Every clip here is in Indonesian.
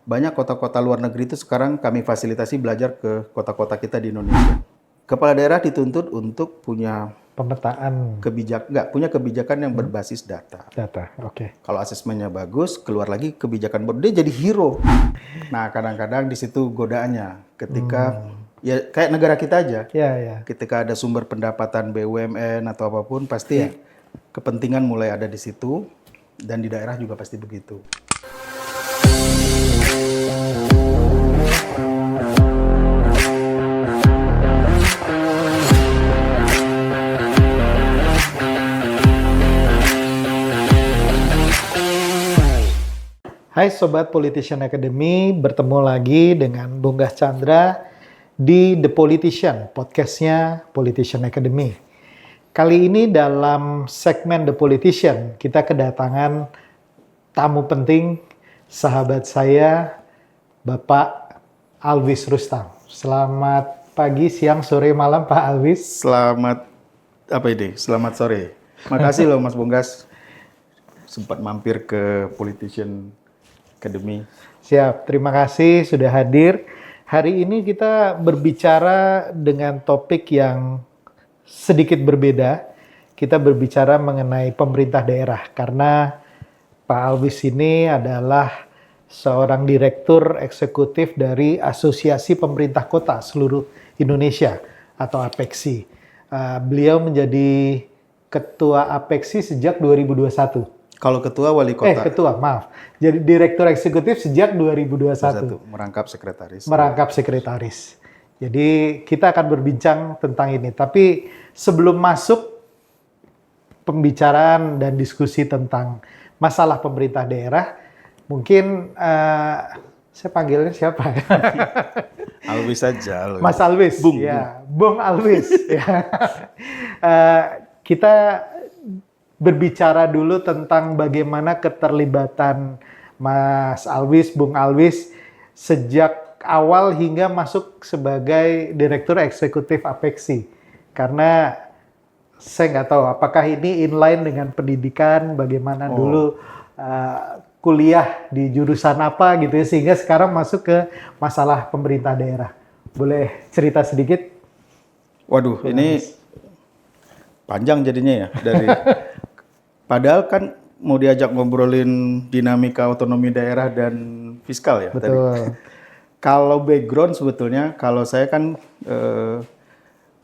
banyak kota-kota luar negeri itu sekarang kami fasilitasi belajar ke kota-kota kita di Indonesia. Kepala daerah dituntut untuk punya Pemetaan punya kebijakan yang berbasis data. data. Oke. Kalau asesmennya bagus, keluar lagi kebijakan baru, dia jadi hero. Nah, kadang-kadang di situ godaannya. Ketika, ya kayak negara kita aja. Ya. Ketika ada sumber pendapatan BUMN atau apapun, pasti kepentingan mulai ada di situ. Dan di daerah juga pasti begitu. Hai Sobat Politician Academy, bertemu lagi dengan Bung Gas Chandra di The Politician, podcastnya Politician Academy. Kali ini dalam segmen The Politician, kita kedatangan tamu penting, sahabat saya, Bapak Alwis Rustam. Selamat pagi, siang, sore, malam Pak Alwis. Selamat sore. Makasih loh Mas Bunggas, sempat mampir ke Politician Academy. Siap, terima kasih sudah hadir. Hari ini kita berbicara dengan topik yang sedikit berbeda. Kita berbicara mengenai pemerintah daerah, karena Pak Alwis ini adalah seorang direktur eksekutif dari Asosiasi Pemerintah Kota seluruh Indonesia atau APEKSI. Beliau menjadi ketua APEKSI sejak 2021. Kalau ketua wali kota. Jadi direktur eksekutif sejak 2021. Merangkap sekretaris. Merangkap sekretaris. Jadi kita akan berbincang tentang ini. Tapi sebelum masuk pembicaraan dan diskusi tentang masalah pemerintah daerah, mungkin saya panggilnya siapa? Alwis saja. Mas Alwis. Bung Alwis. Ya. Kita berbicara dulu tentang bagaimana keterlibatan Mas Alwis, Bung Alwis sejak awal hingga masuk sebagai Direktur Eksekutif APEKSI. Karena saya nggak tahu apakah ini inline dengan pendidikan, bagaimana dulu kuliah di jurusan apa gitu ya, sehingga sekarang masuk ke masalah pemerintah daerah. Boleh cerita sedikit? Waduh, Bung ini Alwis. Panjang jadinya ya dari padahal kan mau diajak ngobrolin dinamika otonomi daerah dan fiskal ya. Betul. Tadi. Kalau background sebetulnya, kalau saya kan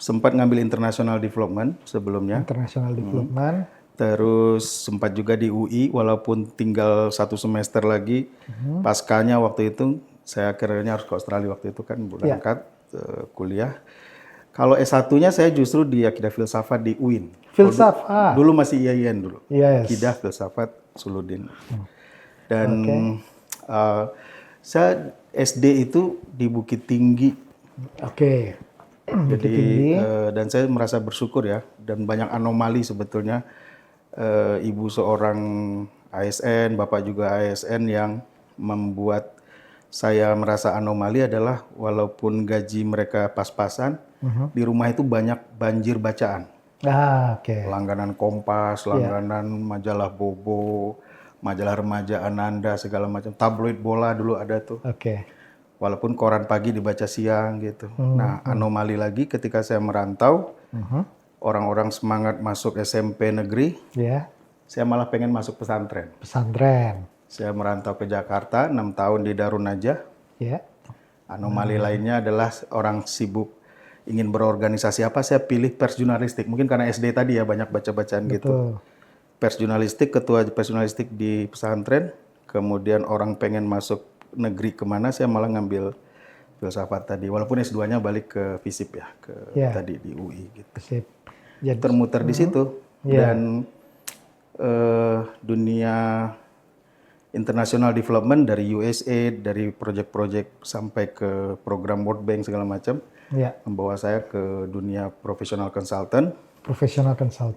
sempat ngambil international development sebelumnya. International development. Terus sempat juga di UI, walaupun tinggal 1 semester lagi. Paskanya waktu itu, saya akhirnya harus ke Australia waktu itu kan berangkat kuliah. Kalau S1-nya saya justru di Akidah Filsafat di UIN. Filsafat. Dulu masih IAIN dulu. Yes. Akidah Filsafat Suludin. Dan saya SD itu di Bukit Tinggi. Oke. Jadi dan saya merasa bersyukur ya, dan banyak anomali sebetulnya. Ibu seorang ASN, bapak juga ASN, yang membuat saya merasa anomali adalah walaupun gaji mereka pas-pasan, di rumah itu banyak banjir bacaan. Langganan Kompas, langganan majalah Bobo, majalah remaja Ananda, segala macam. Tabloid bola dulu ada tuh. Walaupun koran pagi dibaca siang gitu. Nah, anomali lagi ketika saya merantau, orang-orang semangat masuk SMP negeri, saya malah pengen masuk pesantren. Saya merantau ke Jakarta, 6 tahun di Darun Najah. Anomali lainnya adalah orang sibuk ingin berorganisasi apa, saya pilih pers jurnalistik. Mungkin karena SD tadi ya, banyak baca-bacaan gitu. Pers jurnalistik, ketua pers jurnalistik di pesantren. Kemudian orang pengen masuk negeri kemana, saya malah ngambil filsafat tadi. Walaupun S2-nya balik ke FISIP ya, tadi di UI gitu. Jadi, termuter di situ. Dan dunia international development dari USA, dari proyek-proyek sampai ke program World Bank segala macam, membawa saya ke dunia professional consultant.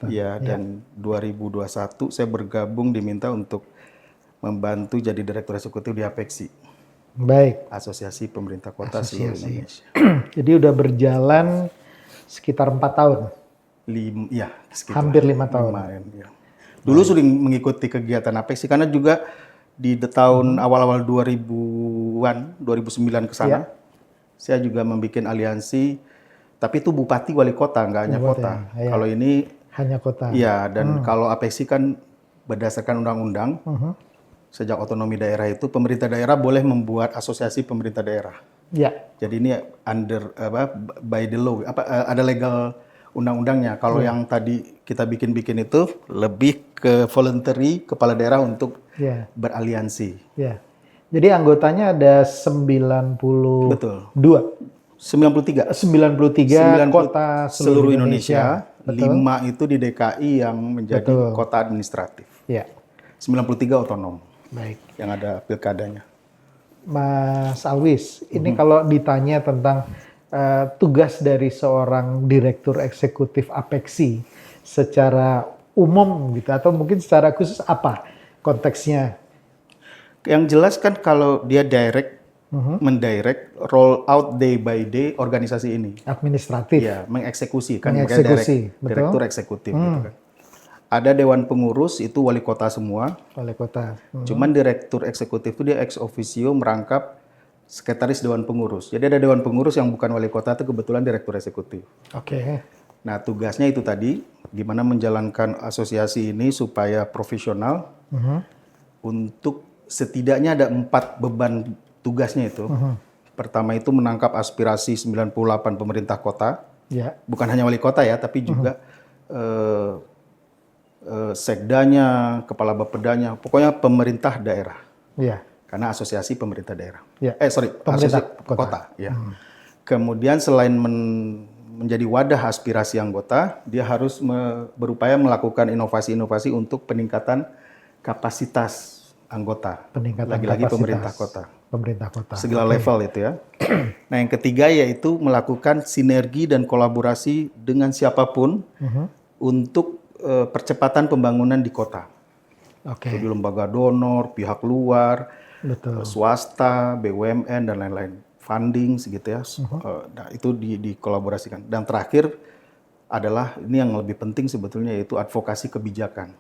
Ya, dan 2021 saya bergabung, diminta untuk membantu jadi direktur eksekutif di APEKSI. Baik. Asosiasi Pemerintah Kota seluruh Indonesia. Jadi udah berjalan sekitar 4 tahun. Hampir 5 tahun. Ya. Dulu sering mengikuti kegiatan APEKSI karena juga di tahun awal-awal 2000 2000-an, 2009 ke sana. Saya juga membuat aliansi, tapi itu bupati wali kota, nggak hanya Bupati, kota. ya. Kalau ini, Hanya kota. iya, dan kalau APESI kan berdasarkan undang-undang, sejak otonomi daerah itu, pemerintah daerah boleh membuat asosiasi pemerintah daerah. Ya. Jadi ini by the law, ada legal undang-undangnya. Kalau yang tadi kita bikin-bikin itu lebih ke voluntary kepala daerah untuk beraliansi. Ya. Jadi anggotanya ada 92. Betul. 93 kota seluruh Indonesia. 5 itu di DKI yang menjadi kota administratif. Ya. 93 otonom. Baik. Yang ada pilkadanya. Mas Alwis, ini kalau ditanya tentang tugas dari seorang direktur eksekutif APEXI secara umum gitu atau mungkin secara khusus apa konteksnya? Yang jelas kan kalau dia mendirect roll out day by day organisasi ini. Administratif. Ya, mengeksekusi kan Mengeksekusi, direktur eksekutif gitu kan. Ada dewan pengurus itu wali kota semua. Wali kota. Cuman direktur eksekutif itu dia ex officio merangkap sekretaris dewan pengurus. Jadi ada dewan pengurus yang bukan wali kota itu kebetulan direktur eksekutif. Oke. Nah, tugasnya itu tadi gimana menjalankan asosiasi ini supaya profesional untuk setidaknya ada 4 beban tugasnya itu. Pertama itu menangkap aspirasi 98 pemerintah kota. Ya. Bukan hanya wali kota ya, tapi juga sekdanya, kepala bapedanya, pokoknya pemerintah daerah. Ya. Karena asosiasi pemerintah daerah. Ya. Pemerintah kota. Ya. Kemudian selain menjadi wadah aspirasi anggota, dia harus berupaya melakukan inovasi-inovasi untuk peningkatan kapasitas anggota. Peningkatan Lagi-lagi kapasitas pemerintah kota. Kota. Segala level itu ya. Nah, yang ketiga yaitu melakukan sinergi dan kolaborasi dengan siapapun untuk percepatan pembangunan di kota. Oke. Jadi lembaga donor, pihak luar, swasta, BUMN dan lain-lain, funding segitu ya. Nah, itu dikolaborasikan. Dan terakhir adalah ini yang lebih penting sebetulnya yaitu advokasi kebijakan.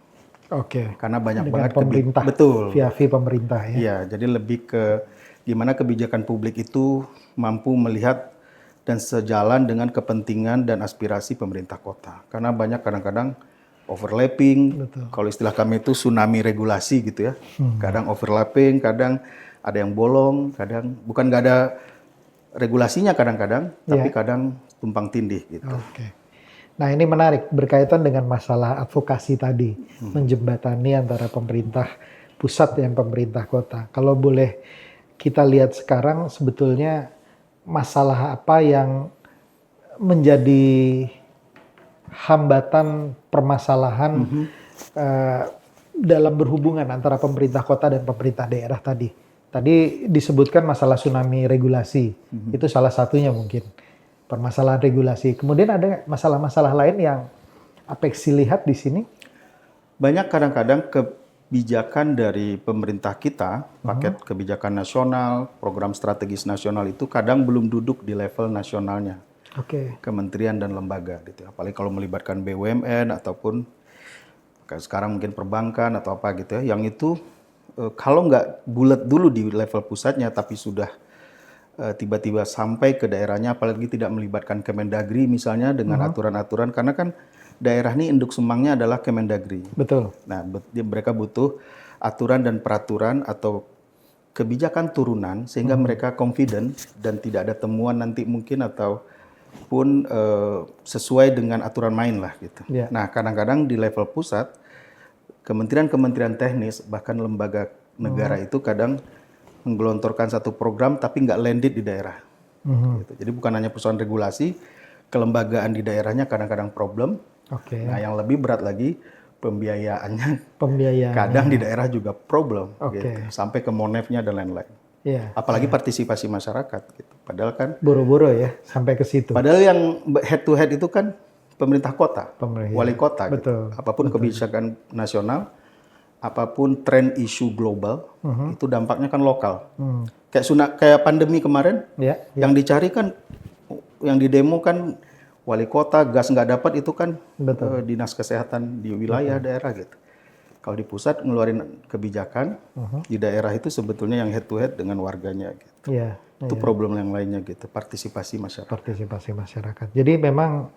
Oke. Karena banyak Dengan banget pemerintah. Betul. Via pemerintah ya. Iya, jadi lebih ke gimana kebijakan publik itu mampu melihat dan sejalan dengan kepentingan dan aspirasi pemerintah kota. Karena banyak kadang-kadang overlapping, kalau istilah kami itu tsunami regulasi gitu ya. Kadang overlapping, kadang ada yang bolong, kadang bukan nggak ada regulasinya kadang-kadang, tapi kadang tumpang tindih gitu. Oke. Nah, ini menarik berkaitan dengan masalah advokasi tadi, menjembatani antara pemerintah pusat dan pemerintah kota. Kalau boleh kita lihat sekarang sebetulnya masalah apa yang menjadi hambatan permasalahan dalam berhubungan antara pemerintah kota dan pemerintah daerah tadi. Tadi disebutkan masalah tsunami regulasi, itu salah satunya mungkin. Permasalahan regulasi. Kemudian ada masalah-masalah lain yang APEXI lihat di sini? Banyak kadang-kadang kebijakan dari pemerintah kita, paket kebijakan nasional, program strategis nasional itu kadang belum duduk di level nasionalnya. Kementerian dan lembaga gitu. Apalagi kalau melibatkan BUMN ataupun sekarang mungkin perbankan atau apa gitu ya. Yang itu kalau nggak bulat dulu di level pusatnya tapi sudah tiba-tiba sampai ke daerahnya, apalagi tidak melibatkan Kemendagri misalnya dengan aturan-aturan, karena kan daerah ini induk sumangnya adalah Kemendagri. Betul. Nah, mereka butuh aturan dan peraturan atau kebijakan turunan sehingga mereka confident dan tidak ada temuan nanti mungkin ataupun sesuai dengan aturan main lah gitu. Nah, kadang-kadang di level pusat, kementerian-kementerian teknis bahkan lembaga negara itu kadang menggelontorkan satu program tapi nggak landed di daerah. Gitu. Jadi bukan hanya persoalan regulasi, kelembagaan di daerahnya kadang-kadang problem. Nah, yang lebih berat lagi pembiayaannya. Kadang di daerah juga problem. Gitu. Sampai ke monefnya dan lain-lain. Apalagi partisipasi masyarakat. Gitu. Padahal kan boro-boro ya sampai ke situ. Padahal yang head to head itu kan pemerintah kota, wali kota. Gitu. Apapun kebijakan nasional, apapun tren isu global, itu dampaknya kan lokal. Kayak pandemi kemarin, yang dicari kan, yang didemo kan wali kota, gas nggak dapat itu kan dinas kesehatan di wilayah daerah gitu. Kalau di pusat ngeluarin kebijakan, di daerah itu sebetulnya yang head to head dengan warganya gitu. Iya. Itu problem yang lainnya gitu, partisipasi masyarakat. Partisipasi masyarakat. Jadi memang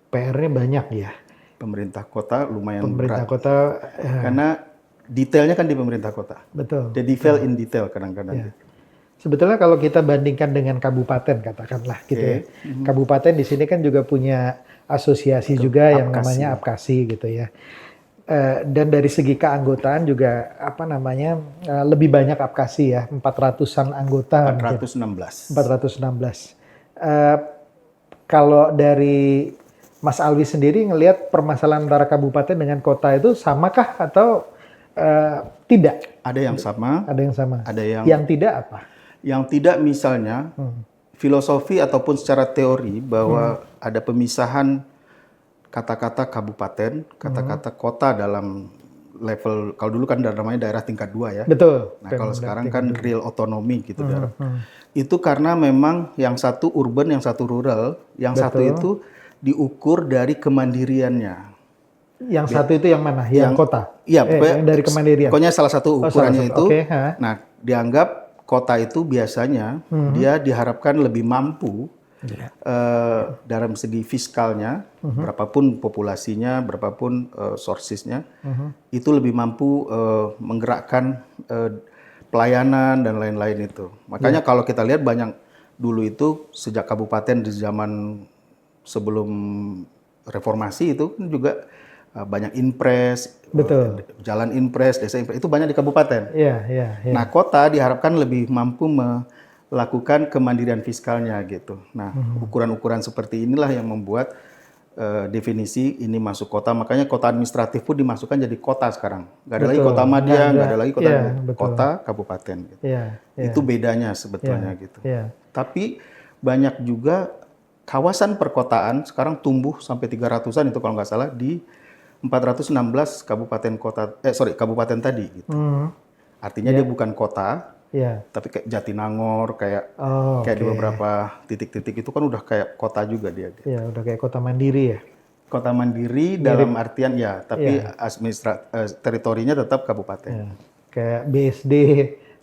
PR-nya banyak ya. Pemerintah kota lumayan Pemerintah berat. kota, Karena detailnya kan di pemerintah kota. betul. The detail in detail kadang-kadang. Ya. Sebetulnya kalau kita bandingkan dengan kabupaten katakanlah gitu ya. Kabupaten di sini kan juga punya asosiasi juga yang Apkasi. namanya Apkasi gitu ya. Dan dari segi keanggotaan juga apa namanya lebih banyak Apkasi ya, 400-an anggota. 416. 416. Kalau dari Mas Alwi sendiri ngelihat permasalahan antara kabupaten dengan kota itu samakah atau tidak? Ada yang sama, Ada yang sama. ada Yang tidak apa? yang tidak, misalnya filosofi ataupun secara teori bahwa ada pemisahan kata-kata kabupaten, kata-kata kota dalam level, kalau dulu kan namanya daerah tingkat 2 ya. Betul. Nah kalau sekarang kan real otonomi gitu daerah. Itu karena memang yang satu urban, yang satu rural, yang satu itu diukur dari kemandiriannya. Yang satu itu yang mana? Yang kota? Iya, yang dari kemandirian. Pokoknya salah satu ukurannya itu. Oke, Nah, dianggap kota itu biasanya dia diharapkan lebih mampu dalam segi fiskalnya, berapapun populasinya, berapapun sourcesnya, itu lebih mampu menggerakkan pelayanan dan lain-lain itu. Makanya kalau kita lihat banyak dulu itu sejak kabupaten di zaman sebelum reformasi itu kan juga banyak impres, jalan impres, desa impres, itu banyak di kabupaten. Iya. Nah, kota diharapkan lebih mampu melakukan kemandirian fiskalnya gitu. Nah, ukuran-ukuran seperti inilah yang membuat definisi ini masuk kota. Makanya kota administratif pun dimasukkan jadi kota sekarang. Nggak ada lagi kota madya, nggak ada lagi kota kabupaten. Gitu. Itu bedanya sebetulnya gitu. Tapi banyak juga kawasan perkotaan sekarang tumbuh sampai 300-an itu kalau nggak salah di 416 kabupaten tadi gitu. Artinya dia bukan kota, tapi kayak Jatinangor, kayak di beberapa titik-titik itu kan udah kayak kota juga dia. Gitu. Iya, udah kayak kota mandiri ya. Kota mandiri dalam artian ya, tapi teritorinya tetap kabupaten. Kayak BSD,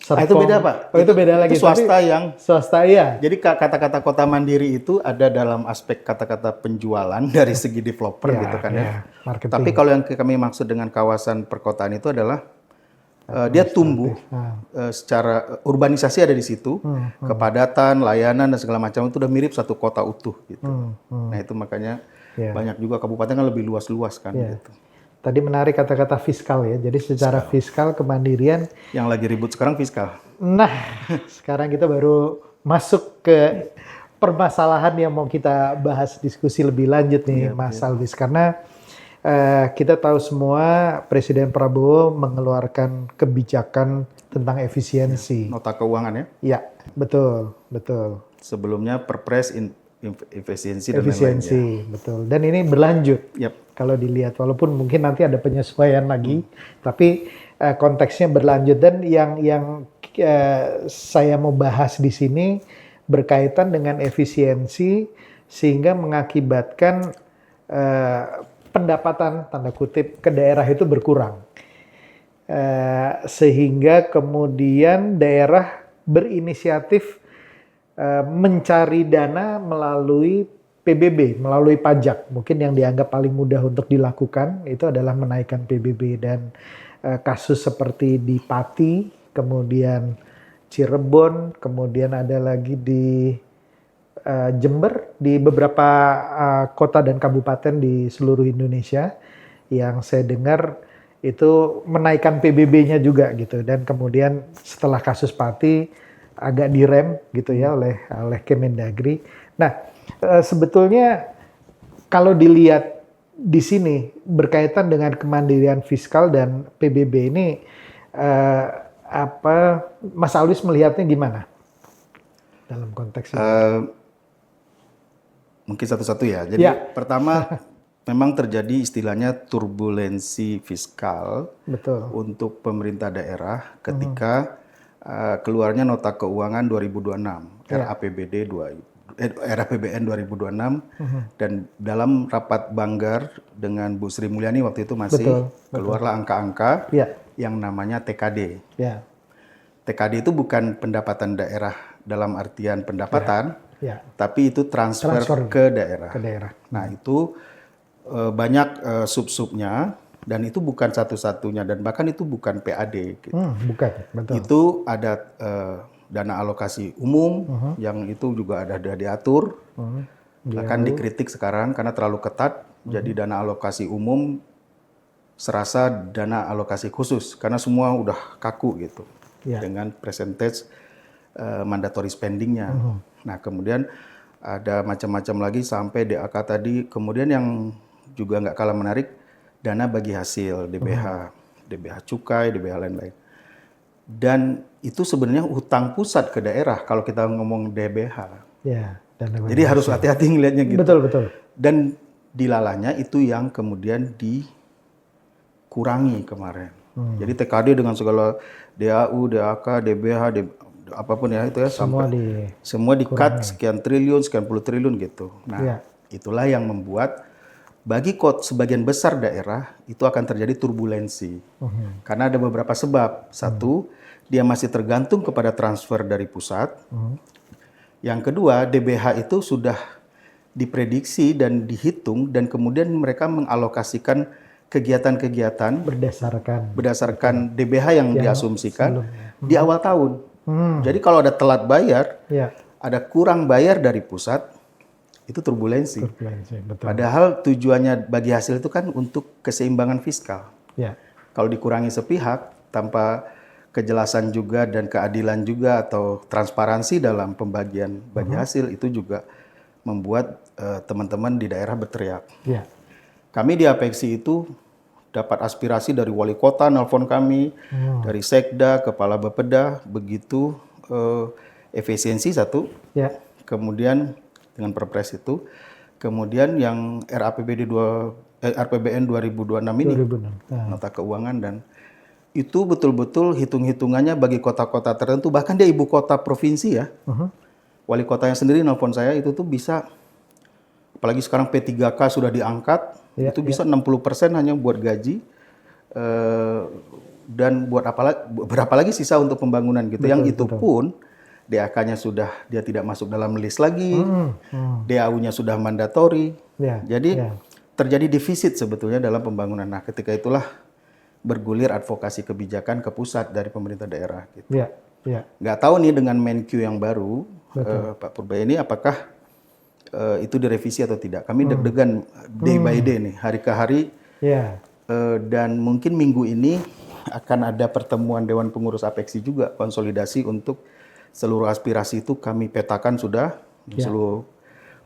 itu beda Pak. Oh itu beda lagi. Itu swasta swasta ya. Jadi kata-kata kota mandiri itu ada dalam aspek kata-kata penjualan dari segi developer gitu kan ya. Tapi kalau yang kami maksud dengan kawasan perkotaan itu adalah dia tumbuh secara urbanisasi ada di situ, kepadatan, layanan dan segala macam itu udah mirip satu kota utuh gitu. Nah itu makanya banyak juga kabupaten kan lebih luas-luas kan gitu. Tadi menarik kata-kata fiskal ya. Jadi secara fiskal kemandirian. Yang lagi ribut sekarang fiskal. Nah, sekarang kita baru masuk ke permasalahan yang mau kita bahas diskusi lebih lanjut nih, Mas Alwis. Karena kita tahu semua Presiden Prabowo mengeluarkan kebijakan tentang efisiensi. Nota keuangan ya? Iya, betul. Sebelumnya Perpres efisiensi dan lain-lain. Betul. Dan ini berlanjut. Kalau dilihat, walaupun mungkin nanti ada penyesuaian lagi, tapi konteksnya berlanjut. Dan yang saya mau bahas di sini berkaitan dengan efisiensi sehingga mengakibatkan pendapatan tanda kutip ke daerah itu berkurang. Sehingga kemudian daerah berinisiatif mencari dana melalui PBB, melalui pajak. Mungkin yang dianggap paling mudah untuk dilakukan itu adalah menaikkan PBB. Dan kasus seperti di Pati, kemudian Cirebon, kemudian ada lagi di Jember, di beberapa kota dan kabupaten di seluruh Indonesia yang saya dengar itu menaikkan PBB-nya juga gitu. Dan kemudian setelah kasus Pati agak direm gitu ya oleh Kemendagri. Nah, sebetulnya kalau dilihat di sini berkaitan dengan kemandirian fiskal dan PBB ini Mas Alwis melihatnya gimana dalam konteks ini? Mungkin satu-satu ya. Jadi pertama memang terjadi istilahnya turbulensi fiskal untuk pemerintah daerah ketika keluarnya nota keuangan 2026 RAPBD RAPBN 2026 dan dalam rapat Banggar dengan Bu Sri Mulyani waktu itu masih keluarlah angka-angka yang namanya TKD. TKD itu bukan pendapatan daerah dalam artian pendapatan, tapi itu transfer ke daerah. Nah itu banyak sub-subnya dan itu bukan satu-satunya dan bahkan itu bukan PAD. Gitu. Bukan, betul. Itu ada dana alokasi umum yang itu juga ada diatur, bahkan dikritik sekarang karena terlalu ketat. Jadi dana alokasi umum serasa dana alokasi khusus karena semua udah kaku gitu dengan percentage mandatory spending-nya. Nah kemudian ada macam-macam lagi sampai DAK tadi. Kemudian yang juga nggak kalah menarik, dana bagi hasil, DBH cukai, DBH lain-lain. Dan itu sebenarnya hutang pusat ke daerah kalau kita ngomong DBH. Jadi harus hati-hati ngelihatnya gitu. Betul. Dan dilalanya itu yang kemudian dikurangi kemarin. Jadi TKD dengan segala DAU, DAK, DBH, apapun ya itu ya semua di-cut sekian triliun, sekian puluh triliun gitu. Nah, itulah yang membuat bagi sebagian besar daerah itu akan terjadi turbulensi. Karena ada beberapa sebab. Satu, dia masih tergantung kepada transfer dari pusat. Yang kedua, DBH itu sudah diprediksi dan dihitung dan kemudian mereka mengalokasikan kegiatan-kegiatan berdasarkan DBH yang diasumsikan di awal tahun. Jadi kalau ada telat bayar, ada kurang bayar dari pusat, itu turbulensi. Betul. Padahal tujuannya bagi hasil itu kan untuk keseimbangan fiskal. Kalau dikurangi sepihak tanpa kejelasan juga dan keadilan juga atau transparansi dalam pembagian bagi hasil itu juga membuat teman-teman di daerah berteriak. Kami di Apeksi itu dapat aspirasi dari wali kota nelpon kami, dari Sekda, kepala Bapeda, begitu efisiensi satu, kemudian dengan perpres itu, kemudian yang RAPBN 2026 ini, nota keuangan dan itu betul-betul hitung-hitungannya bagi kota-kota tertentu, bahkan dia ibu kota provinsi ya, wali kotanya sendiri nelpon saya itu tuh bisa, apalagi sekarang P3K sudah diangkat, itu bisa 60% hanya buat gaji, dan buat berapa lagi sisa untuk pembangunan gitu, yang itu pun DAK-nya sudah dia tidak masuk dalam list lagi, DAU-nya sudah mandatori, jadi terjadi defisit sebetulnya dalam pembangunan. Nah ketika itulah bergulir advokasi kebijakan ke pusat dari pemerintah daerah. Gitu. Nggak tahu nih dengan Menkyu yang baru, Pak Purba ini apakah itu direvisi atau tidak. Kami deg-degan day by day nih, hari ke hari, dan mungkin minggu ini akan ada pertemuan Dewan Pengurus Apeksi juga, konsolidasi untuk seluruh aspirasi itu kami petakan sudah, seluruh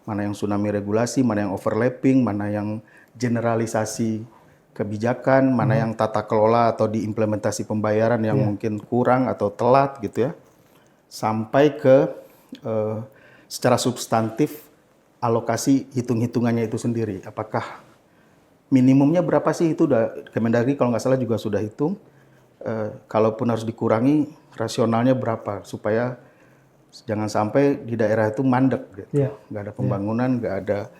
mana yang tsunami regulasi, mana yang overlapping, mana yang generalisasi kebijakan, mana yang tata kelola atau diimplementasi pembayaran yang mungkin kurang atau telat gitu ya, sampai ke secara substantif alokasi hitung-hitungannya itu sendiri. Apakah minimumnya berapa sih itu udah Kemendagri kalau nggak salah juga sudah hitung. Kalaupun harus dikurangi, rasionalnya berapa supaya jangan sampai di daerah itu mandek, gitu. Nggak ada pembangunan, nggak ada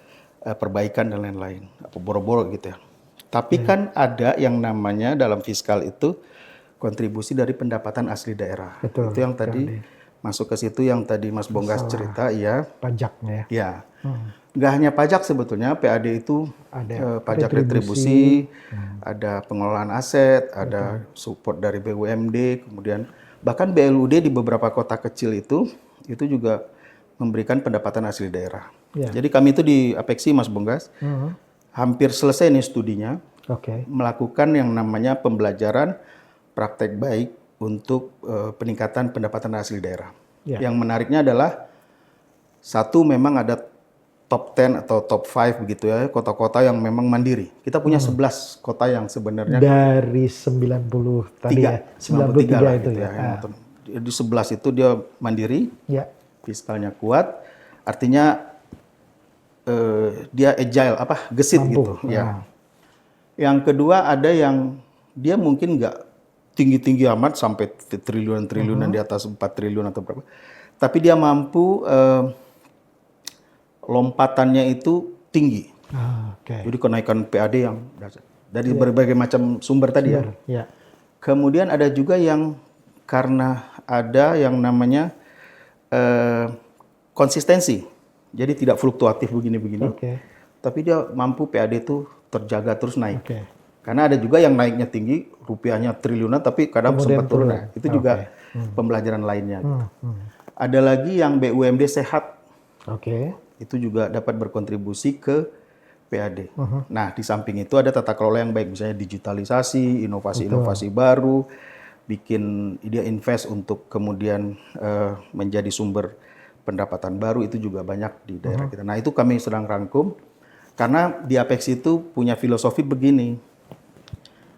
perbaikan dan lain-lain, apa boro-boro gitu ya. Tapi kan ada yang namanya dalam fiskal itu kontribusi dari pendapatan asli daerah. Itu yang tadi masuk ke situ yang tadi Mas Bonggas cerita, ya. Pajaknya ya. Nggak hanya pajak sebetulnya, PAD itu ada pajak retribusi, ada pengelolaan aset, ada support dari BUMD, kemudian bahkan BLUD di beberapa kota kecil itu juga memberikan pendapatan asli daerah. Jadi kami itu di Apeksi, Mas Bonggas, hampir selesai nih studinya, melakukan yang namanya pembelajaran praktek baik untuk peningkatan pendapatan asli daerah. Yang menariknya adalah, satu memang ada top 10 atau top 5 begitu ya, kota-kota yang memang mandiri. Kita punya 11 kota yang sebenarnya dari 90 tadi ya, 93 lah, itu gitu ya. Di 11 itu dia mandiri, fiskalnya kuat, artinya dia agile, gesit gitu. Ya. Yang kedua ada yang dia mungkin nggak tinggi-tinggi amat sampai triliunan-triliunan di atas 4 triliun atau berapa, tapi dia mampu lompatannya itu tinggi. Oke. Jadi kenaikan PAD yang dasar. Dari berbagai macam sumber tadi ya. Ya. Kemudian ada juga yang karena ada yang namanya konsistensi. Jadi tidak fluktuatif begini-begini. Oke. Tapi dia mampu PAD itu terjaga terus naik. Oke. Karena ada juga yang naiknya tinggi, rupiahnya triliunan, tapi kadang Kemudian sempat turun. turun. Nah, itu juga pembelajaran lainnya. Gitu. Hmm. Ada lagi yang BUMD sehat, Oke. itu juga dapat berkontribusi ke PAD. Nah, di samping itu ada tata kelola yang baik, misalnya digitalisasi, inovasi-inovasi baru, bikin dia invest untuk kemudian menjadi sumber pendapatan baru, itu juga banyak di daerah kita. Nah, itu kami sedang rangkum, karena di Apex itu punya filosofi begini,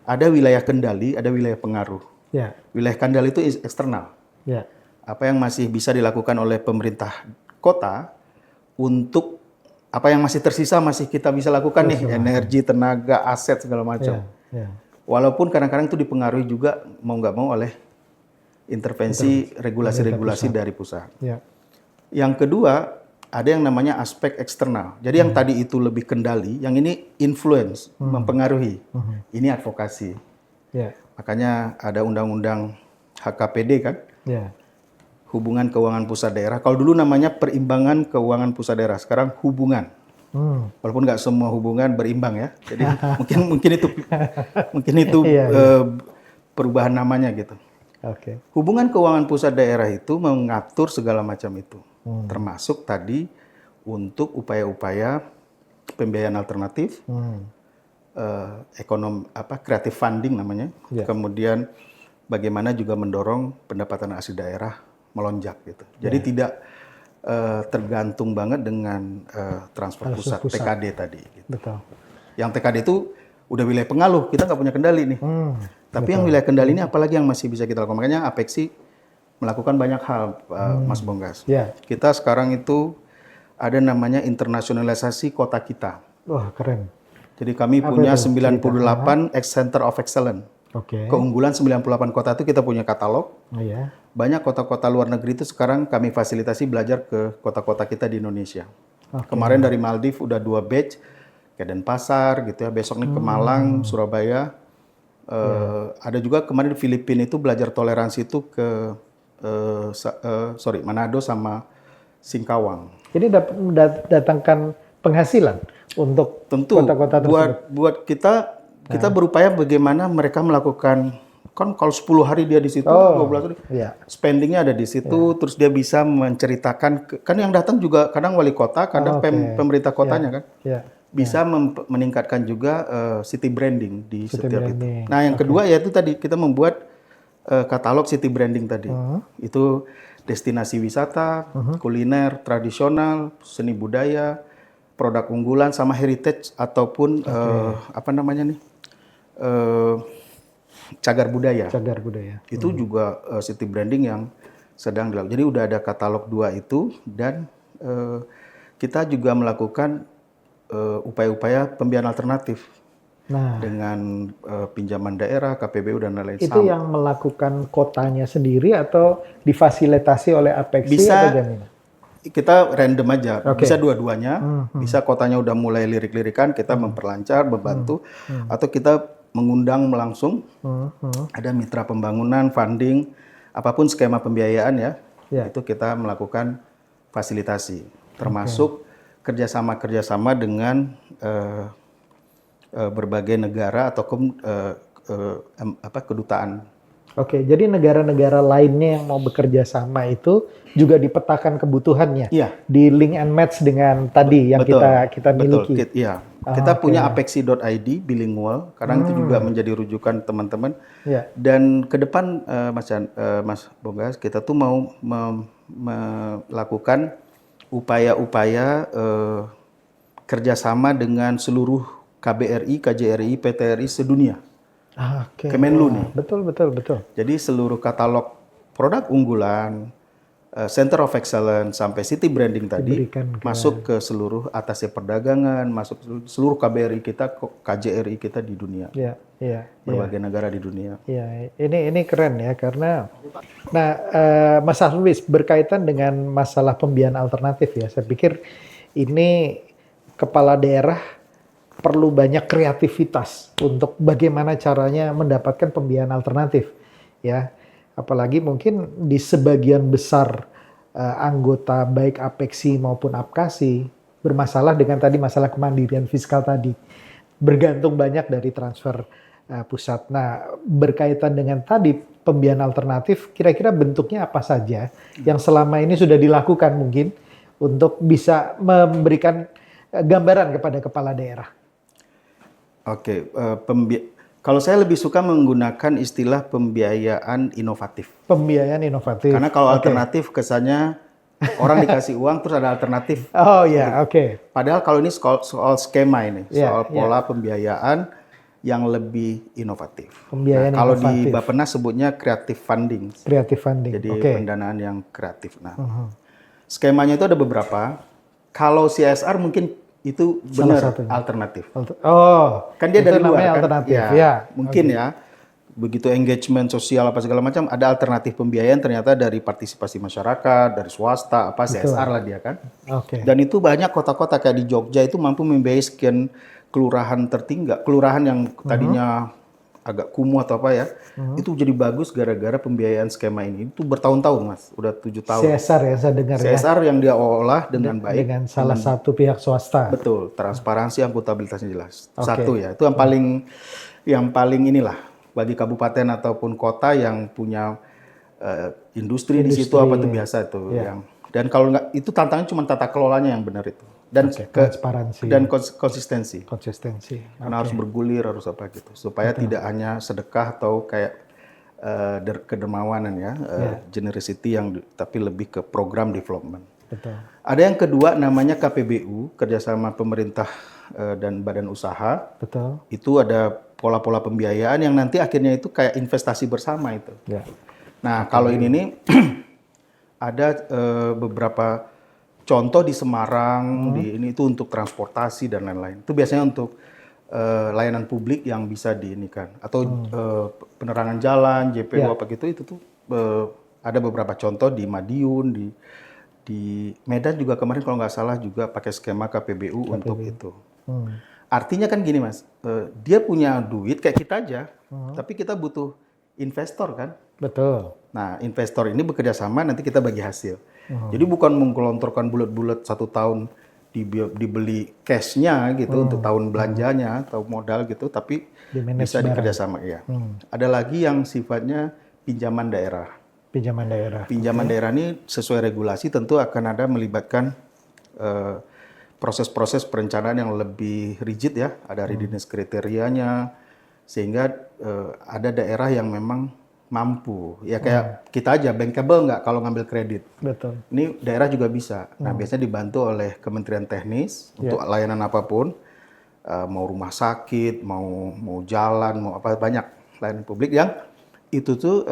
ada wilayah kendali, ada wilayah pengaruh. Ya. Wilayah kendali itu eksternal. Ya. Apa yang masih bisa dilakukan oleh pemerintah kota untuk apa yang masih tersisa masih kita bisa lakukan nih, energi, tenaga, aset segala macam. Ya. Walaupun kadang-kadang itu dipengaruhi juga mau nggak mau oleh intervensi regulasi-regulasi dari pusat. Ya. Yang kedua, ada yang namanya aspek eksternal. Jadi yang tadi itu lebih kendali, yang ini influence, mempengaruhi. Ini advokasi. Ya. Makanya ada undang-undang HKPD kan, Ya. hubungan keuangan pusat daerah. Kalau dulu namanya perimbangan keuangan pusat daerah, sekarang hubungan. Walaupun nggak semua hubungan berimbang ya. Jadi mungkin itu perubahan namanya gitu. Oke. Hubungan keuangan pusat daerah itu mengatur segala macam itu, termasuk tadi untuk upaya-upaya pembiayaan alternatif, creative funding namanya. Kemudian bagaimana juga mendorong pendapatan asli daerah melonjak gitu. Jadi tidak tergantung banget dengan transfer pusat, TKD tadi. Gitu. Betul. Yang TKD itu udah wilayah pengaruh, kita nggak punya kendali nih. Tapi yang wilayah kendali ini apalagi yang masih bisa kita lakukan. Makanya Apexi melakukan banyak hal, Mas Bonggas. Ya. Kita sekarang itu ada namanya internasionalisasi kota kita. Wah, keren. Jadi kami punya 98 Center of Excellence. Oke. Keunggulan 98 kota itu kita punya katalog. Oh ya. Banyak kota-kota luar negeri itu sekarang kami fasilitasi belajar ke kota-kota kita di Indonesia. Kemarin dari Maldives udah 2 batch, ke Denpasar gitu ya. Besok nih ke Malang, Surabaya. Ada juga kemarin di Filipina itu belajar toleransi itu ke Manado sama Singkawang. Ini datangkan penghasilan untuk Tentu kota-kota tersebut. buat kita berupaya bagaimana mereka melakukan, kan kalau 10 hari dia di situ, 12 hari, spendingnya ada di situ, terus dia bisa menceritakan, kan yang datang juga kadang wali kota, kadang pemerintah kotanya kan, bisa meningkatkan juga city branding di setiap itu. Nah yang kedua yaitu tadi kita membuat katalog city branding tadi, itu destinasi wisata, kuliner, tradisional, seni budaya, produk unggulan sama heritage ataupun apa namanya nih, cagar budaya. Cagar budaya. Itu juga city branding yang sedang dilakukan. Jadi udah ada katalog 2 itu dan kita juga melakukan upaya-upaya pembiayaan alternatif. Nah, dengan pinjaman daerah, KPBU dan lain-lain. Itu yang melakukan kotanya sendiri atau difasilitasi oleh Apexi bisa, atau jaminan? Kita random aja, bisa dua-duanya. Bisa kotanya udah mulai lirik-lirikan, kita memperlancar, membantu, atau kita mengundang langsung. Ada mitra pembangunan, funding, apapun skema pembiayaan ya, itu kita melakukan fasilitasi, termasuk kerjasama dengan berbagai negara atau kedutaan. Oke, jadi negara-negara lainnya yang mau bekerja sama itu juga dipetakan kebutuhannya, di link and match dengan tadi yang kita miliki. Iya, kita punya apexi.id bilingual, karena itu juga menjadi rujukan teman-teman. Dan ke depan, Mas Bonggas, kita tuh mau melakukan upaya-upaya kerjasama dengan seluruh KBRI, KJRI, PTRI sedunia. Kemenlu nih. Betul. Jadi seluruh katalog produk unggulan, Center of Excellence sampai city branding tadi masuk ke seluruh atasnya perdagangan, masuk seluruh KBRI kita, KJRI kita di dunia. Berbagai negara di dunia. Ini keren ya karena Mas Alwis berkaitan dengan masalah pembiayaan alternatif ya. Saya pikir ini kepala daerah perlu banyak kreativitas untuk bagaimana caranya mendapatkan pembiayaan alternatif, ya. Apalagi mungkin di sebagian besar anggota baik Apexi maupun Apkasi bermasalah dengan tadi masalah kemandirian fiskal tadi, bergantung banyak dari transfer pusat. Nah, berkaitan dengan tadi pembiayaan alternatif, kira-kira bentuknya apa saja yang selama ini sudah dilakukan mungkin untuk bisa memberikan gambaran kepada kepala daerah? Oke, kalau saya lebih suka menggunakan istilah pembiayaan inovatif. Pembiayaan inovatif. Karena kalau alternatif kesannya orang dikasih uang terus ada alternatif. Oh ya, oke. Padahal kalau ini soal skema ini, Ya, soal pola pembiayaan yang lebih inovatif. Pembiayaan kalau inovatif. di Bappenas sebutnya creative funding. Creative funding. Jadi Oke. pendanaan yang kreatif. Nah, skemanya itu ada beberapa. Kalau CSR mungkin itu Salah benar satunya. alternatif. Oh, Kan dia itu dari luar namanya kan. alternatif. Ya, Ya, mungkin ya. Begitu engagement sosial apa segala macam, ada alternatif pembiayaan ternyata dari partisipasi masyarakat, dari swasta, apa CSR lah dia kan. Oke. Dan itu banyak kota-kota kayak di Jogja itu mampu membiayai sekian kelurahan tertinggal, kelurahan yang tadinya agak kumuh atau apa ya, itu jadi bagus gara-gara pembiayaan skema ini. Itu bertahun-tahun mas, udah 7 tahun. CSR ya, saya dengar ya. CSR yang dia olah dengan baik. Dengan salah satu pihak swasta. Betul, transparansi, akuntabilitasnya jelas. Oke. Satu ya, itu yang paling inilah bagi kabupaten ataupun kota yang punya industri di situ apa itu biasa itu yang dan kalau nggak itu tantangannya cuma tata kelolanya yang benar itu dan Transparansi. dan konsistensi. Konsistensi. Karena harus bergulir harus apa gitu supaya tidak hanya sedekah atau kayak kedermawanan ya, generosity yang tapi lebih ke program development. Betul. Ada yang kedua namanya KPBU, kerjasama pemerintah dan badan usaha. Betul. Itu ada pola-pola pembiayaan yang nanti akhirnya itu kayak investasi bersama itu. Ya. Nah kalau ini nih ada beberapa contoh di Semarang, di ini itu untuk transportasi dan lain-lain. Itu biasanya untuk layanan publik yang bisa diinikan atau penerangan jalan, JPU apa gitu itu tuh ada beberapa contoh di Madiun, di Medan juga kemarin kalau nggak salah juga pakai skema KPBU untuk itu. Artinya kan gini mas, dia punya duit kayak kita aja, tapi kita butuh investor kan. Betul. Nah investor ini bekerja sama nanti kita bagi hasil. Jadi bukan menggelontorkan bulat-bulat 1 tahun dibeli cashnya gitu untuk tahun belanjanya atau modal gitu, tapi bisa dikerjasama ya. Ada lagi yang sifatnya pinjaman daerah. Pinjaman daerah. Pinjaman daerah ini sesuai regulasi tentu akan ada melibatkan proses-proses perencanaan yang lebih rigid ya, ada readiness kriterianya, sehingga ada daerah yang memang mampu. Ya kayak kita aja, bankable nggak kalau ngambil kredit. Betul. Ini daerah juga bisa. Nah biasanya dibantu oleh Kementerian Teknis untuk layanan apapun, mau rumah sakit, mau jalan, mau apa banyak layanan publik yang itu tuh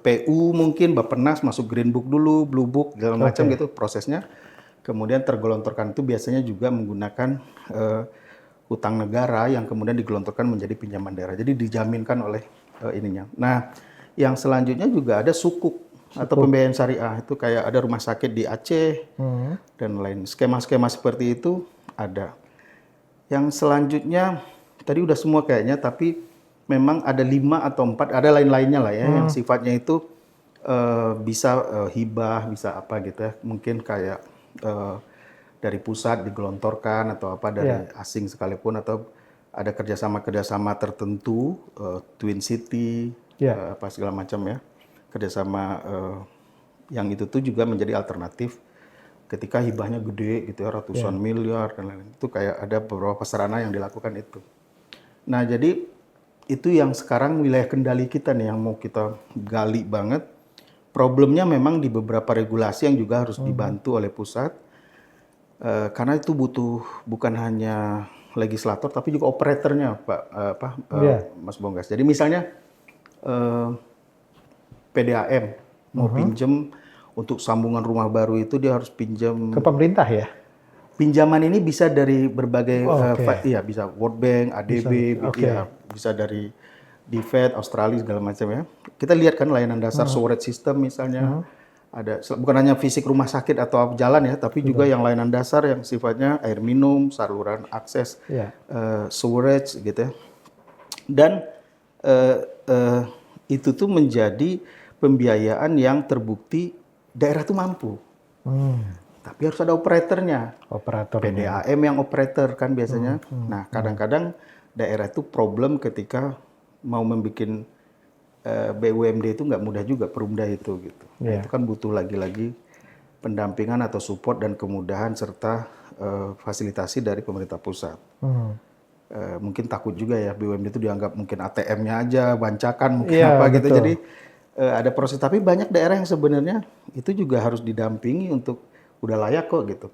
PU mungkin Bappenas masuk Green Book dulu, Blue Book segala macam gitu prosesnya. Kemudian tergelontorkan itu biasanya juga menggunakan hutang negara yang kemudian digelontorkan menjadi pinjaman daerah. Jadi dijaminkan oleh ininya. Nah, yang selanjutnya juga ada sukuk atau pembiayaan syariah. Itu kayak ada rumah sakit di Aceh dan lain. Skema-skema seperti itu ada. Yang selanjutnya tadi udah semua kayaknya, tapi memang ada 5 atau 4, ada lain-lainnya lah ya, yang sifatnya itu bisa hibah, bisa apa gitu ya. Mungkin kayak dari pusat digelontorkan atau apa dari asing sekalipun, atau ada kerjasama tertentu, Twin City, apa segala macam ya, kerjasama yang itu tuh juga menjadi alternatif ketika hibahnya gede gitu ya, ratusan miliar dan lain-lain. Itu kayak ada beberapa sarana yang dilakukan itu. Nah jadi itu yang sekarang wilayah kendali kita nih yang mau kita gali banget. Problemnya memang di beberapa regulasi yang juga harus dibantu oleh pusat, karena itu butuh bukan hanya legislator tapi juga operatornya Mas Bonggas. Jadi misalnya PDAM mau pinjem untuk sambungan rumah baru itu dia harus pinjam ke pemerintah ya. Pinjaman ini bisa dari berbagai iya bisa World Bank, ADB, bisa dari DFED, Australia segala macam ya. Kita lihat kan layanan dasar sewerage system misalnya, bukan hanya fisik rumah sakit atau jalan ya, tapi juga yang layanan dasar yang sifatnya air minum, saluran akses, Ya. sewerage gitu ya. Dan itu tuh menjadi pembiayaan yang terbukti daerah tuh mampu. Tapi harus ada operatornya. Operatornya. PDAM yang operator kan biasanya. Nah, kadang-kadang daerah itu problem ketika mau membuat BUMD itu nggak mudah juga, perumda itu gitu. Nah, itu kan butuh lagi-lagi pendampingan atau support dan kemudahan serta fasilitasi dari pemerintah pusat. Mungkin takut juga ya BUMD itu dianggap mungkin ATM-nya aja, bancakan mungkin apa gitu. Betul. Jadi ada proses. Tapi banyak daerah yang sebenarnya itu juga harus didampingi untuk udah layak kok gitu.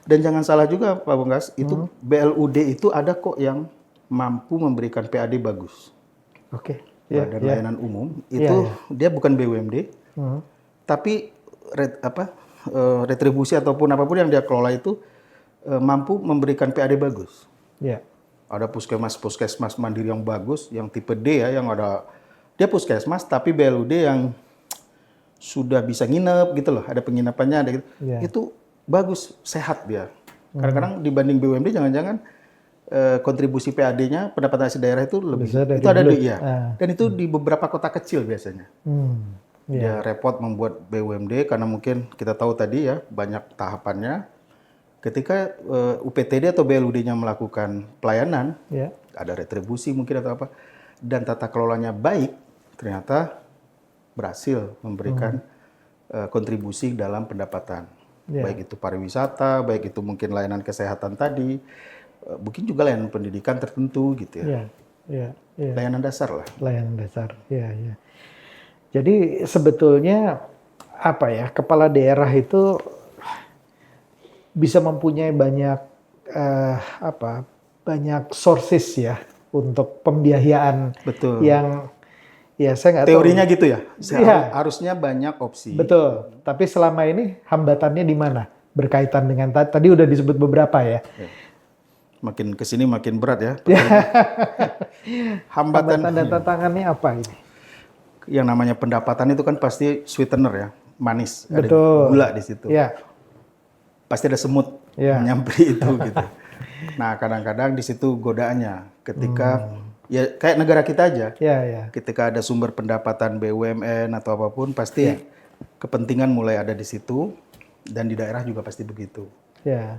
Dan jangan salah juga Pak Bongkas, itu BLUD itu ada kok yang mampu memberikan PAD bagus. Oke. Badan Layanan Umum itu dia bukan BUMD, tapi retribusi ataupun apapun yang dia kelola itu mampu memberikan PAD bagus. Ya. Ada puskesmas mandiri yang bagus, yang tipe D ya, yang ada dia puskesmas tapi BLUD yang sudah bisa nginep gitu loh, ada penginapannya ada gitu. Itu bagus, sehat dia. Kadang-kadang dibanding BUMD jangan-jangan kontribusi PAD-nya pendapatan asli daerah itu lebih itu ada di dan itu di beberapa kota kecil biasanya. Dia repot membuat BUMD karena mungkin kita tahu tadi ya banyak tahapannya. Ketika UPTD atau BLUD-nya melakukan pelayanan, ada retribusi mungkin atau apa, dan tata kelolanya baik, ternyata berhasil memberikan kontribusi dalam pendapatan. Baik itu pariwisata, baik itu mungkin layanan kesehatan tadi, mungkin juga layanan pendidikan tertentu gitu ya. Layanan dasar lah. Layanan dasar, ya. Jadi sebetulnya apa ya, kepala daerah itu bisa mempunyai banyak banyak sources ya untuk pembiayaan. Betul. Yang ya saya nggak tahu. Teorinya gitu ya. Harusnya banyak opsi. Betul. Tapi selama ini hambatannya di mana? Berkaitan dengan tadi udah disebut beberapa ya. Makin kesini makin berat ya. Hambatan dan tantangannya apa ini? Yang namanya pendapatan itu kan pasti sweetener ya, manis. Betul. Ada gula di situ. Ya. Pasti ada semut menyamperi itu gitu. Nah kadang-kadang di situ godaannya ketika ya kayak negara kita aja. Ketika ada sumber pendapatan BUMN atau apapun pasti kepentingan mulai ada di situ dan di daerah juga pasti begitu.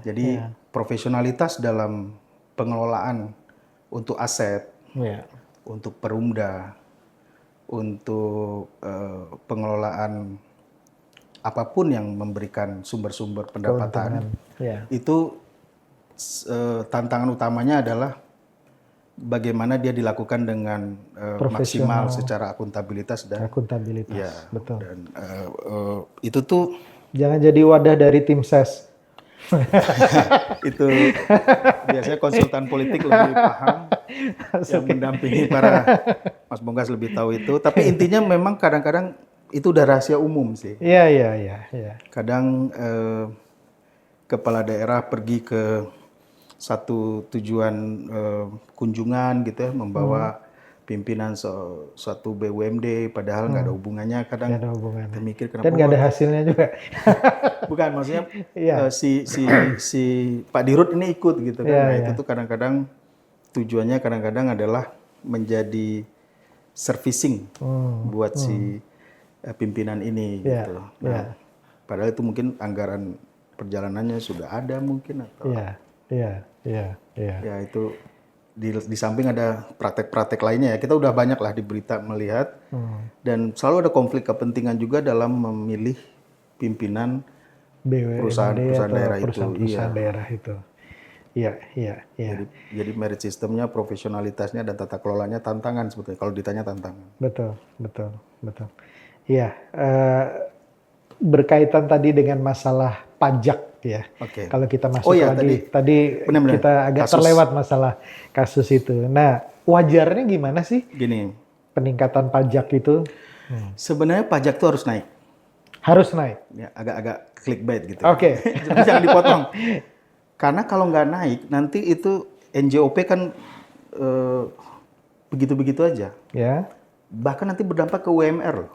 Jadi profesionalitas dalam pengelolaan untuk aset, untuk perumda, untuk pengelolaan apapun yang memberikan sumber-sumber pendapatan, itu tantangan utamanya adalah bagaimana dia dilakukan dengan maksimal secara akuntabilitas dan betul. Dan itu tuh jangan jadi wadah dari tim ses. Itu biasanya konsultan politik lebih paham yang mendampingi para Mas Bongkas lebih tahu itu. Tapi intinya memang kadang-kadang itu udah rahasia umum sih. Iya. Kadang kepala daerah pergi ke satu tujuan kunjungan gitu ya, membawa pimpinan suatu BUMD, padahal nggak ada hubungannya. Kadang nggak ada hubungannya. kita mikir kenapa. Dan nggak ada hasilnya juga. Bukan, maksudnya si Pak Dirut ini ikut gitu kan. Nah itu tuh kadang-kadang tujuannya kadang-kadang adalah menjadi servicing buat si pimpinan ini gitu. Nah, padahal itu mungkin anggaran perjalanannya sudah ada mungkin atau. Ya itu di samping ada praktek-praktek lainnya ya. Kita udah banyak lah di berita melihat dan selalu ada konflik kepentingan juga dalam memilih pimpinan perusahaan daerah itu. Iya. Jadi merit sistemnya, profesionalitasnya dan tata kelolanya tantangan sebetulnya. Kalau ditanya tantangan. Betul. Iya. Berkaitan tadi dengan masalah pajak ya. Kalau kita masuk tadi benar-benar kita agak terlewat masalah kasus itu. Nah, wajarnya gimana sih? Gini. Peningkatan pajak itu? Sebenarnya pajak itu harus naik. Harus naik? Ya, agak clickbait gitu. Jangan dipotong. Karena kalau nggak naik, nanti itu NJOP kan begitu-begitu aja. Ya. Bahkan nanti berdampak ke UMR loh.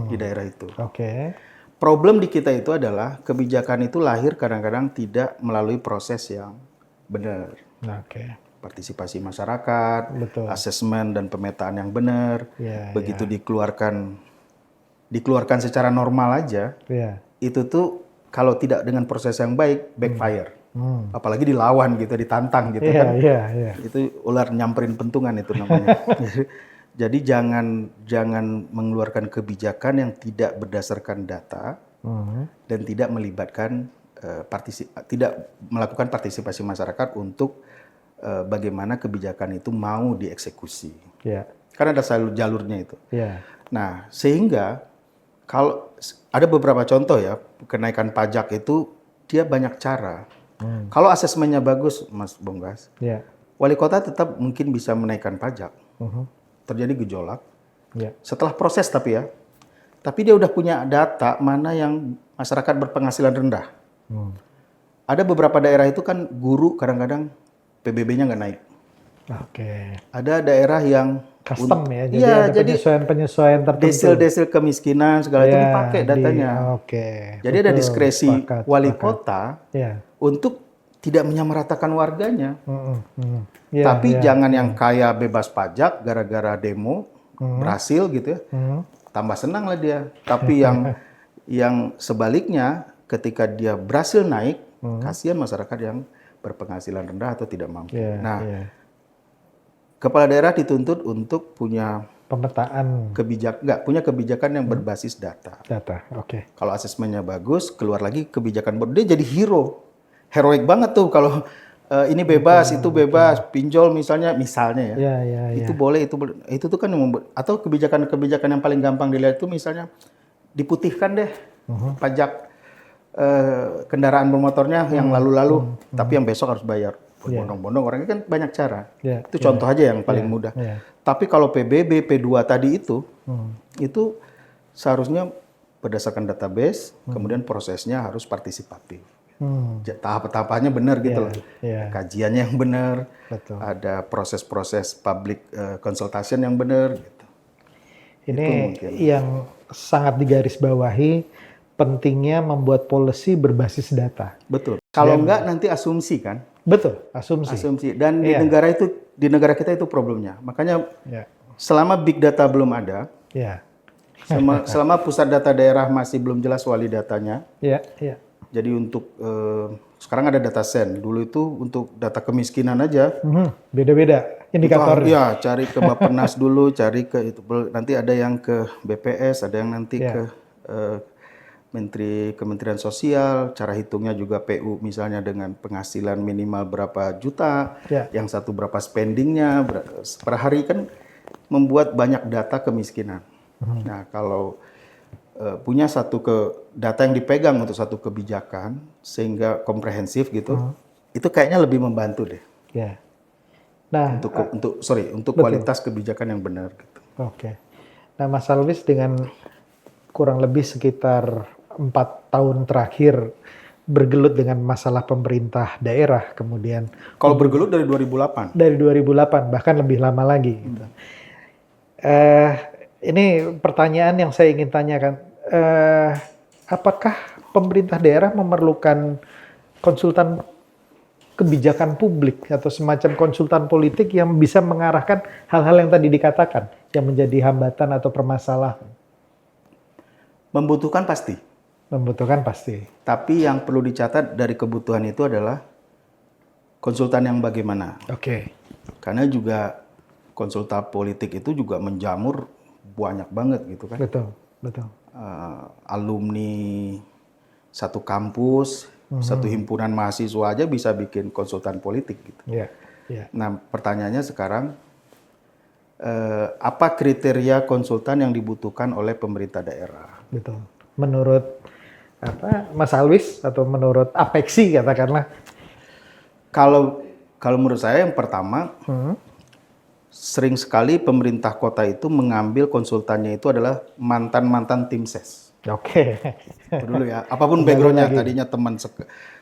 di daerah itu. Oke. Problem di kita itu adalah kebijakan itu lahir kadang-kadang tidak melalui proses yang benar. Oke. Partisipasi masyarakat, Betul. asesmen dan pemetaan yang benar. Ya, Begitu dikeluarkan secara normal aja, ya. itu tuh kalau tidak dengan proses yang baik, backfire. Apalagi dilawan gitu, ditantang gitu Iya, kan. iya, iya. Itu ular nyamperin pentungan itu namanya. Jadi jangan mengeluarkan kebijakan yang tidak berdasarkan data dan tidak melibatkan tidak melakukan partisipasi masyarakat untuk bagaimana kebijakan itu mau dieksekusi. Ya, Karena ada jalurnya itu. ya. Nah, sehingga kalau ada beberapa contoh ya, kenaikan pajak itu dia banyak cara. Kalau asesmennya bagus, Mas Bonggas, Ya. wali kota tetap mungkin bisa menaikkan pajak. Terjadi gejolak. Ya. Setelah proses tapi ya, tapi dia udah punya data mana yang masyarakat berpenghasilan rendah. Ada beberapa daerah itu kan guru kadang-kadang PBB-nya nggak naik. Oke. Ada daerah yang Custom ya, jadi iya, ada jadi penyesuaian tertentu. desil-desil kemiskinan segala itu Ya, dipakai datanya. Oke. Jadi ada Betul, diskresi sepakat, wali sepakat. kota Ya. untuk tidak menyamaratakan warganya. Ya, Tapi ya. jangan yang kaya bebas pajak gara-gara demo berhasil gitu ya. Tambah senang lah dia. Tapi yang sebaliknya ketika dia berhasil naik, kasihan masyarakat yang berpenghasilan rendah atau tidak mampu. Ya, Nah, ya. kepala daerah dituntut untuk punya Pemetaan punya kebijakan yang berbasis data. data. Oke. Kalau asesmennya bagus, keluar lagi kebijakan baru. Dia jadi hero. Heroik banget tuh kalau ini bebas, itu bebas, pinjol misalnya ya. Ya, ya, Itu ya. boleh, itu boleh. Itu tuh kan yang atau kebijakan-kebijakan yang paling gampang dilihat itu misalnya diputihkan deh pajak kendaraan bermotornya yang lalu-lalu, tapi yang besok harus bayar. Bondong-bondong orangnya kan banyak cara. Ya, Itu contoh aja yang paling mudah. ya. Tapi kalau PBB, P2 tadi itu seharusnya berdasarkan database, kemudian prosesnya harus partisipatif. Tahap-tahapannya benar gitu loh. ya. Kajiannya yang benar, Betul. ada proses-proses public consultation yang benar. Gitu. Ini yang sangat digarisbawahi, pentingnya membuat policy berbasis data. Betul. Kalau enggak nanti asumsi kan? Betul, asumsi. Asumsi. Dan di negara kita itu problemnya. Makanya Ya, selama big data belum ada, ya, selama pusat data daerah masih belum jelas wali datanya, ya, ya. jadi untuk sekarang ada data sen. Dulu itu untuk data kemiskinan aja. Beda-beda indikatornya. Iya, cari ke Bappenas dulu, cari ke itu. Nanti ada yang ke BPS, ada yang nanti Ya. ke Kementerian Sosial. Cara hitungnya juga PU misalnya dengan penghasilan minimal berapa juta, Ya. yang satu berapa spendingnya per hari kan membuat banyak data kemiskinan. Nah, kalau punya data yang dipegang untuk satu kebijakan sehingga komprehensif gitu, itu kayaknya lebih membantu deh Ya. Nah, untuk kualitas kebijakan yang benar gitu. oke. Nah, Mas Alwis dengan kurang lebih sekitar 4 tahun terakhir bergelut dengan masalah pemerintah daerah, kemudian Kalau bergelut dari 2008. dari 2008 bahkan lebih lama lagi. Gitu. Ini pertanyaan yang saya ingin tanyakan. Apakah pemerintah daerah memerlukan konsultan kebijakan publik atau semacam konsultan politik yang bisa mengarahkan hal-hal yang tadi dikatakan yang menjadi hambatan atau permasalahan? Membutuhkan pasti. Membutuhkan pasti. Tapi yang perlu dicatat dari kebutuhan itu adalah konsultan yang bagaimana. Oke. Karena juga konsultan politik itu juga menjamur banyak banget gitu kan. Betul, betul. Alumni satu kampus, satu himpunan mahasiswa aja bisa bikin konsultan politik gitu. Iya, iya. Nah, pertanyaannya sekarang apa kriteria konsultan yang dibutuhkan oleh pemerintah daerah? Betul. Menurut Mas Alwis atau menurut Apexi katakanlah? Kalau menurut saya yang pertama, sering sekali pemerintah kota itu mengambil konsultannya itu adalah mantan-mantan tim ses. Oke. Itu dulu ya. Apapun backgroundnya, tadinya teman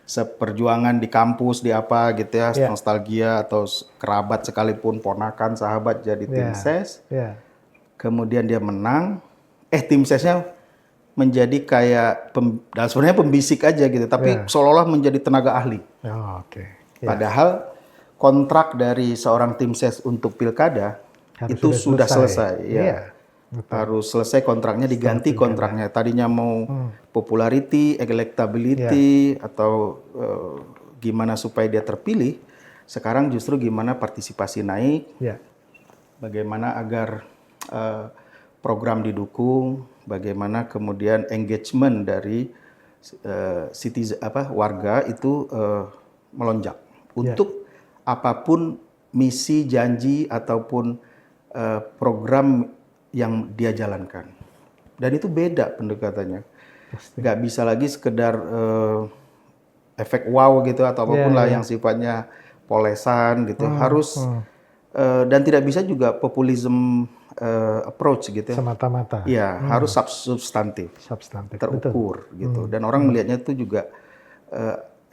seperjuangan di kampus, di apa gitu ya, nostalgia atau kerabat sekalipun, ponakan, sahabat jadi tim ses. Yeah. Kemudian dia menang, tim sesnya menjadi kayak dan sebenarnya pembisik aja gitu, tapi seolah-olah menjadi tenaga ahli. Oh, oke. Padahal kontrak dari seorang tim ses untuk pilkada itu sudah selesai. Ya. Harus selesai kontraknya, diganti kontraknya. Tadinya mau popularity, electability, atau gimana supaya dia terpilih. Sekarang justru gimana partisipasi naik, bagaimana agar program didukung, bagaimana kemudian engagement dari warga itu melonjak untuk apapun misi, janji ataupun program yang dia jalankan. Dan itu beda pendekatannya. Nggak bisa lagi sekedar efek wow gitu atau apapun lah yang sifatnya polesan gitu. Harus dan tidak bisa juga populisme approach gitu ya. Semata-mata. Iya, harus substantif. Terukur gitu. Dan orang melihatnya itu juga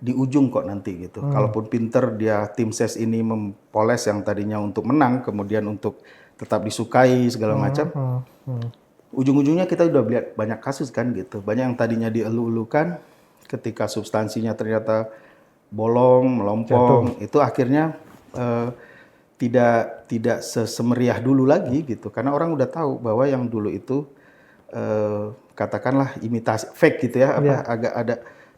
di ujung kok nanti gitu. Kalaupun pinter dia tim ses ini mempoles yang tadinya untuk menang, kemudian untuk tetap disukai segala macam. Ujung-ujungnya kita udah lihat banyak kasus kan gitu. Banyak yang tadinya dielu-elukan, ketika substansinya ternyata bolong, melompong, itu akhirnya tidak semeriah dulu lagi gitu. Karena orang udah tahu bahwa yang dulu itu katakanlah imitasi fake gitu ya, agak ada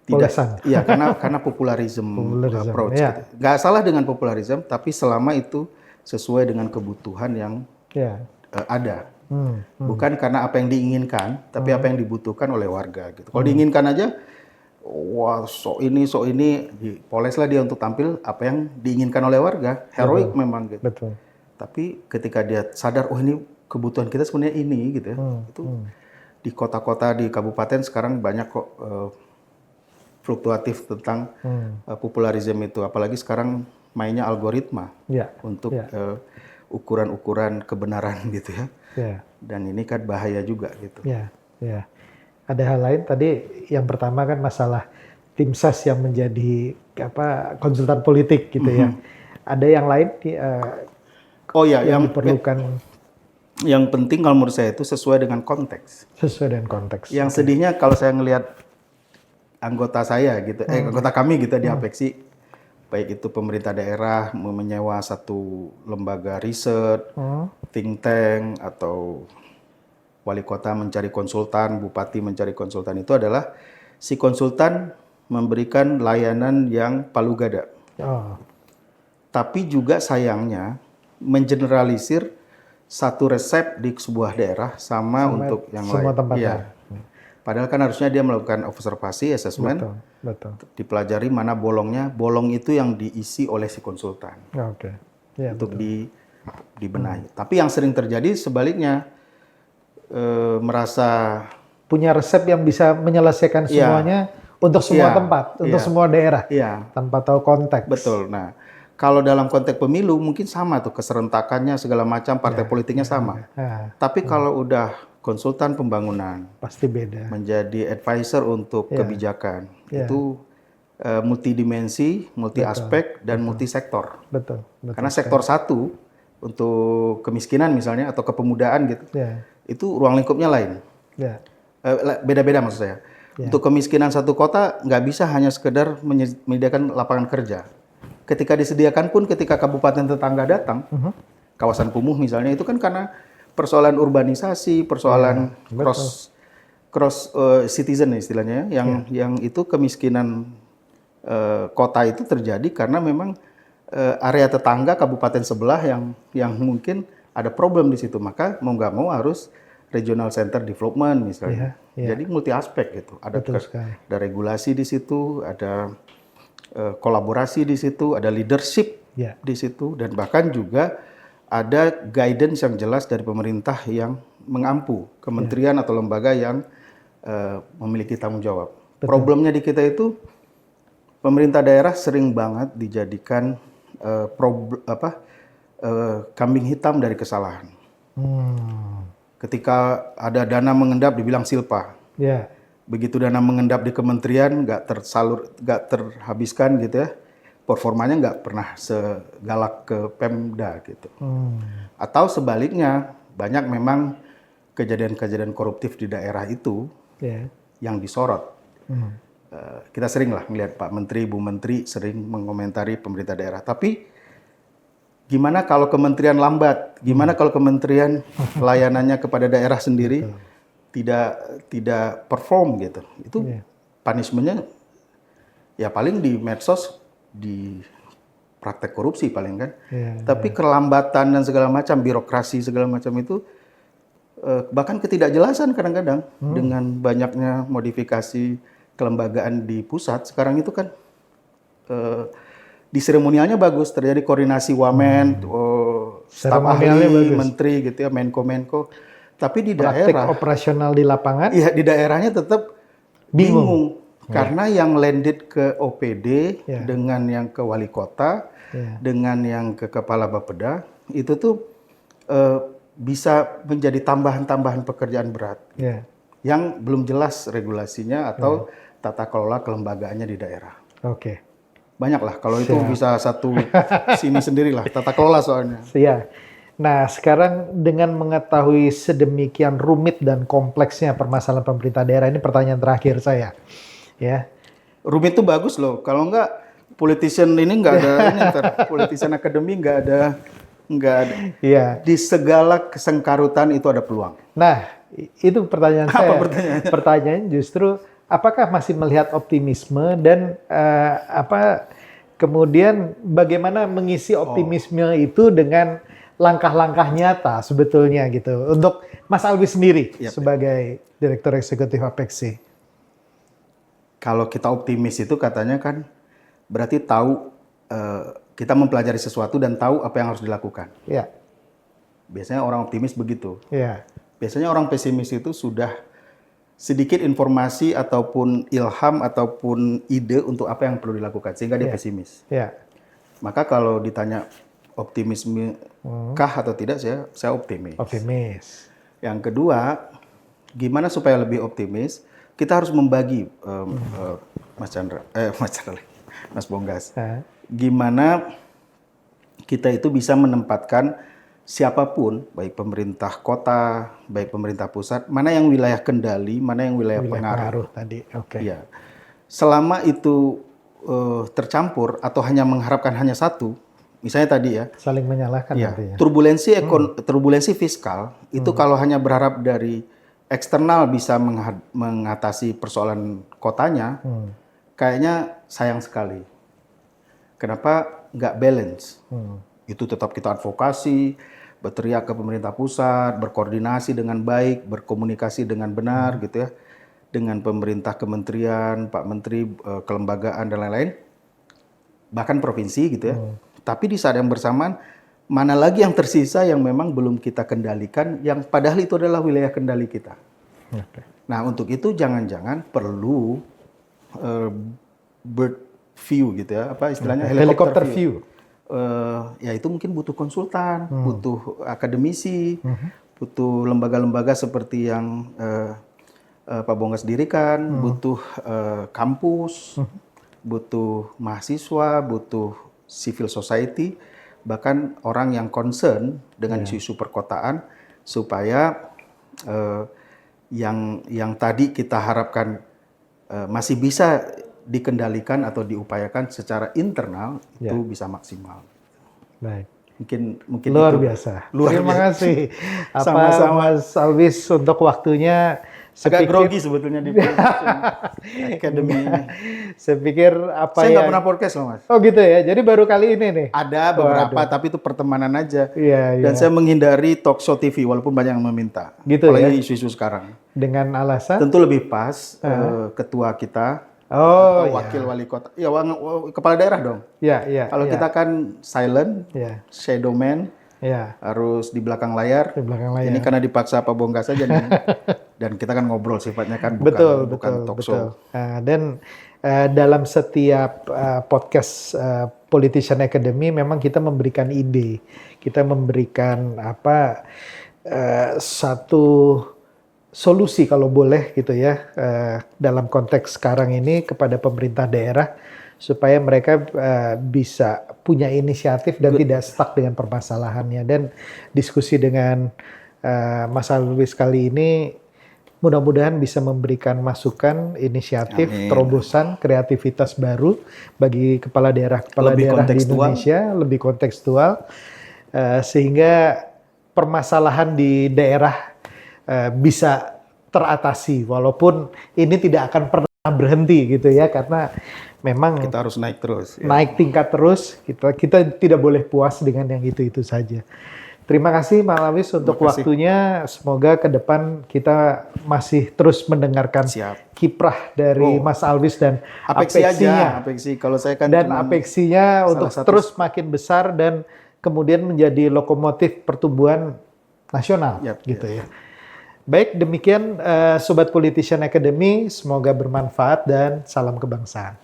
tidak. Iya, karena popularism approach. Gitu. Gak salah dengan popularism, tapi selama itu sesuai dengan kebutuhan yang ada. Bukan karena apa yang diinginkan, tapi apa yang dibutuhkan oleh warga gitu. Kalau diinginkan aja, wah sok ini, poleslah dia untuk tampil apa yang diinginkan oleh warga, heroik memang gitu. Betul. Tapi ketika dia sadar, oh ini kebutuhan kita sebenarnya ini gitu ya, itu di kota-kota, di kabupaten sekarang banyak kok fluktuatif tentang popularisme itu, apalagi sekarang mainnya algoritma untuk ukuran-ukuran kebenaran gitu ya. Dan ini kan bahaya juga gitu. Ada hal lain tadi, yang pertama kan masalah tim ses yang menjadi konsultan politik gitu ya. Ada yang lain yang diperlukan. Yang penting kalau menurut saya itu sesuai dengan konteks. Sesuai dengan konteks. Yang sedihnya kalau saya ngelihat anggota saya gitu, anggota kami gitu di Apeksi, baik itu pemerintah daerah menyewa satu lembaga riset, think tank, atau wali kota mencari konsultan, bupati mencari konsultan, itu adalah si konsultan memberikan layanan yang palu gada. Tapi juga sayangnya mengeneralisir satu resep di sebuah daerah sama untuk yang semua lain. Tempatnya. Padahal kan harusnya dia melakukan observasi, assessment, dipelajari mana bolongnya, bolong itu yang diisi oleh si konsultan untuk dibenahi. Tapi yang sering terjadi sebaliknya, merasa punya resep yang bisa menyelesaikan semuanya untuk semua tempat, untuk semua daerah, tanpa tahu konteks. Betul. Nah, kalau dalam konteks pemilu mungkin sama tuh, keserentakannya segala macam, partai politiknya sama. Tapi kalau udah konsultan pembangunan, pasti beda. Menjadi advisor untuk kebijakan, itu multidimensi, multi aspek, dan multi sektor. Betul. Karena sektor satu untuk kemiskinan misalnya atau kepemudaan gitu, itu ruang lingkupnya lain. Beda-beda maksud saya. Untuk kemiskinan satu kota nggak bisa hanya sekedar menyediakan lapangan kerja. Ketika disediakan pun, ketika kabupaten tetangga datang, kawasan kumuh misalnya, itu kan karena persoalan urbanisasi, persoalan cross citizen istilahnya, yang itu kemiskinan kota itu terjadi karena memang area tetangga kabupaten sebelah yang mungkin ada problem di situ, maka mau nggak mau harus regional center development misalnya. Jadi multi aspek gitu. Ada regulasi di situ, ada kolaborasi di situ, ada leadership di situ, dan bahkan juga ada guidance yang jelas dari pemerintah yang mengampu kementerian atau lembaga yang memiliki tanggung jawab. Problemnya di kita itu pemerintah daerah sering banget dijadikan kambing hitam dari kesalahan. Ketika ada dana mengendap dibilang silpa. Begitu dana mengendap di kementerian nggak terhabiskan gitu ya, performanya nggak pernah segalak ke Pemda gitu. Atau sebaliknya, banyak memang kejadian-kejadian koruptif di daerah itu Ya. yang disorot. Kita sering lah melihat Pak Menteri, Bu Menteri sering mengomentari pemerintah daerah. Tapi gimana kalau kementerian lambat? Gimana kalau kementerian layanannya kepada daerah sendiri tidak perform gitu? Itu punishment-nya ya paling di medsos, di praktek korupsi paling kan. Tapi kelambatan dan segala macam, birokrasi segala macam itu bahkan ketidakjelasan kadang-kadang dengan banyaknya modifikasi kelembagaan di pusat. Sekarang itu kan di seremonialnya bagus, terjadi koordinasi wamen, staf ahli, menteri gitu ya, menko. Tapi di Praktik daerah operasional di lapangan, iya di daerahnya tetap bingung. Karena yang landed ke OPD dengan yang ke wali kota, dengan yang ke kepala Bapeda, itu tuh bisa menjadi tambahan-tambahan pekerjaan berat. Yang belum jelas regulasinya atau tata kelola kelembagaannya di daerah. Oke. Banyak lah, kalau itu bisa satu sini sendirilah, tata kelola soalnya. Iya. Nah, sekarang dengan mengetahui sedemikian rumit dan kompleksnya permasalahan pemerintah daerah, ini pertanyaan terakhir saya. Ya. Rumit itu bagus loh, kalau enggak politician ini enggak ada ini, politician akademi enggak ada. Iya. Di segala kesengkarutan itu ada peluang. Nah, itu pertanyaan saya. Apa pertanyaannya? Pertanyaan justru apakah masih melihat optimisme dan kemudian bagaimana mengisi optimisme itu dengan langkah-langkah nyata sebetulnya gitu untuk Mas Alwi sendiri sebagai Direktur Eksekutif Apexi. Kalau kita optimis itu katanya kan berarti tahu kita mempelajari sesuatu dan tahu apa yang harus dilakukan. Ya. Biasanya orang optimis begitu. Ya. Biasanya orang pesimis itu sudah sedikit informasi ataupun ilham ataupun ide untuk apa yang perlu dilakukan sehingga dia pesimis. Ya. Maka kalau ditanya optimisme kah atau tidak, saya optimis. Optimis. Yang kedua, gimana supaya lebih optimis? Kita harus membagi, Mas Bonggas. Gimana kita itu bisa menempatkan siapapun, baik pemerintah kota, baik pemerintah pusat, mana yang wilayah kendali, mana yang wilayah pengaruh tadi. Oke. Ya. Selama itu tercampur atau hanya mengharapkan hanya satu, misalnya tadi ya, saling menyalahkan nantinya. Turbulensi fiskal itu kalau hanya berharap dari eksternal bisa mengatasi persoalan kotanya, kayaknya sayang sekali. Kenapa nggak balance? Itu tetap kita advokasi, berteriak ke pemerintah pusat, berkoordinasi dengan baik, berkomunikasi dengan benar gitu ya, dengan pemerintah kementerian, Pak Menteri, kelembagaan dan lain-lain, bahkan provinsi gitu ya. Tapi di saat yang bersamaan, mana lagi yang tersisa yang memang belum kita kendalikan, yang padahal itu adalah wilayah kendali kita. Nah untuk itu jangan-jangan perlu bird view gitu ya, apa istilahnya helikopter view. Ya itu mungkin butuh konsultan, butuh akademisi, butuh lembaga-lembaga seperti yang Pak Bonggas dirikan, butuh kampus, butuh mahasiswa, butuh civil society, bahkan orang yang concern dengan isu-isu perkotaan, supaya yang tadi kita harapkan masih bisa dikendalikan atau diupayakan secara internal itu bisa maksimal. Baik. Mungkin luar itu. biasa. Luar Terima biasa. kasih. Sama-sama. Mas Alwis untuk waktunya. Agak grogi sebetulnya di Academy ini. Saya pikir saya nggak pernah podcast loh Mas. Oh gitu ya. Jadi baru kali ini nih. Ada beberapa tapi itu pertemanan aja. Iya. Dan saya menghindari talk show TV walaupun banyak yang meminta. Gitu apalagi isu-isu sekarang. Dengan alasan? Tentu lebih pas ketua kita. Wakil wali kota, ya kepala daerah dong. Iya. Kalau kita kan silent, shadow man, harus di belakang layar. Ini karena dipaksa Pak Bonggas saja nih. Dan kita kan ngobrol sifatnya kan bukan talk show. Dan dalam setiap podcast Politician Academy memang kita memberikan ide, kita memberikan satu solusi kalau boleh gitu ya, dalam konteks sekarang ini kepada pemerintah daerah supaya mereka bisa punya inisiatif dan tidak stuck dengan permasalahannya, dan diskusi dengan Mas Alwis kali ini mudah-mudahan bisa memberikan masukan, inisiatif, Amin. terobosan, kreativitas baru bagi kepala daerah Lebih di kontekstual. Indonesia, lebih kontekstual, sehingga permasalahan di daerah bisa teratasi, walaupun ini tidak akan pernah berhenti gitu ya, karena memang Kita harus naik terus. Ya. naik tingkat terus. Kita tidak boleh puas dengan yang itu saja. Terima kasih Pak Alwis untuk Terima kasih. waktunya. Semoga ke depan kita masih terus mendengarkan Siap. kiprah dari Oh. Mas Alwis dan Apeksi aja, apeksinya. apeksi. Kalau saya kan Dan cuman apeksinya salah untuk satu- terus makin besar dan kemudian menjadi lokomotif pertumbuhan nasional Yap, gitu ya. Baik, demikian Sobat Politician Academy, semoga bermanfaat dan salam kebangsaan.